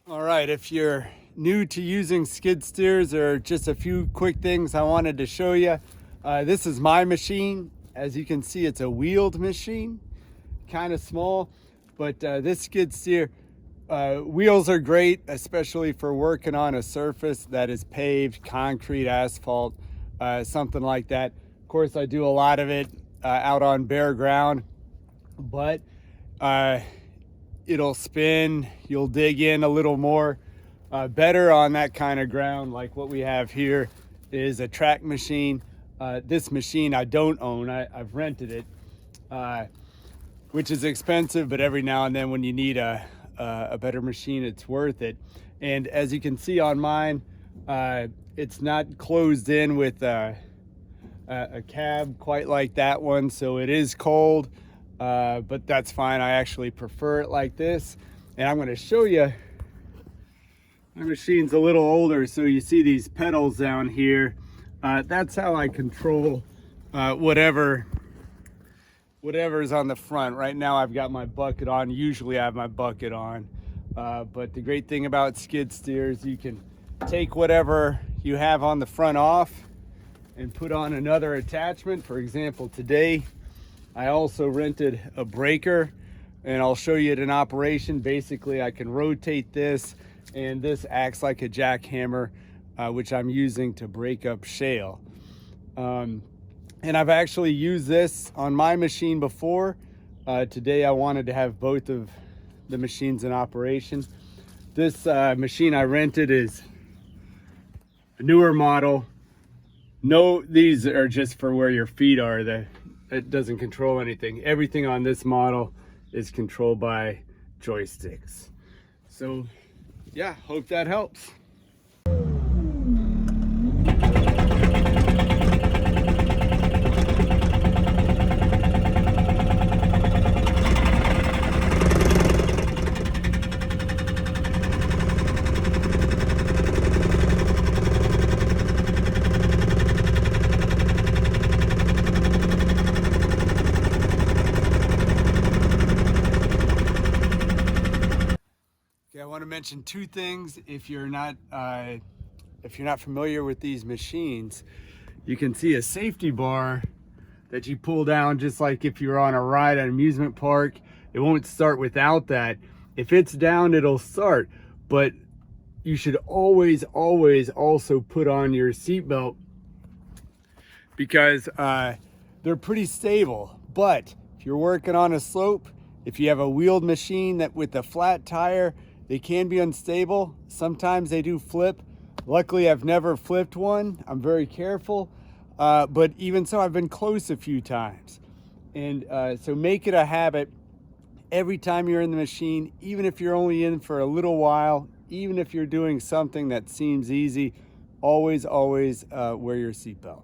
All right, if you're new to using skid steers, there are just a few quick things I wanted to show you. This is my machine. As you can see, it's a wheeled machine, kind of small, but this skid steer, wheels are great, especially for working on a surface that is paved, concrete, asphalt, something like that. Of course, I do a lot of it out on bare ground, but it'll spin, you'll dig in a little more, better on that kind of ground. Like what we have here is a track machine. This machine I don't own, I've rented it, which is expensive, but every now and then when you need a better machine, it's worth it. And as you can see on mine, it's not closed in with a cab quite like that one, so it is cold. But that's fine. I actually prefer it like this. And I'm going to show you, my machine's a little older, so you see these pedals down here. That's how I control whatever's on the front. Right now I've got my bucket on. Usually I have my bucket on. But the great thing about skid steers, you can take whatever you have on the front off and put on another attachment. For example, today I also rented a breaker, and I'll show you it in operation. Basically, I can rotate this, and this acts like a jackhammer, which I'm using to break up shale. And I've actually used this on my machine before. Today I wanted to have both of the machines in operation. This machine I rented is a newer model. No, these are just for where your feet are. It doesn't control anything. Everything on this model is controlled by joysticks. So yeah, hope that helps. I want to mention two things. If you're not familiar with these machines, you can see a safety bar that you pull down, just like if you're on a ride at an amusement park. It won't start without that. If it's down, it'll start, but you should always also put on your seatbelt, because they're pretty stable. But if you're working on a slope, if you have a wheeled machine that with a flat tire, they can be unstable. Sometimes they do flip. Luckily, I've never flipped one. I'm very careful. But even so, I've been close a few times. And so make it a habit every time you're in the machine, even if you're only in for a little while, even if you're doing something that seems easy, always wear your seatbelt.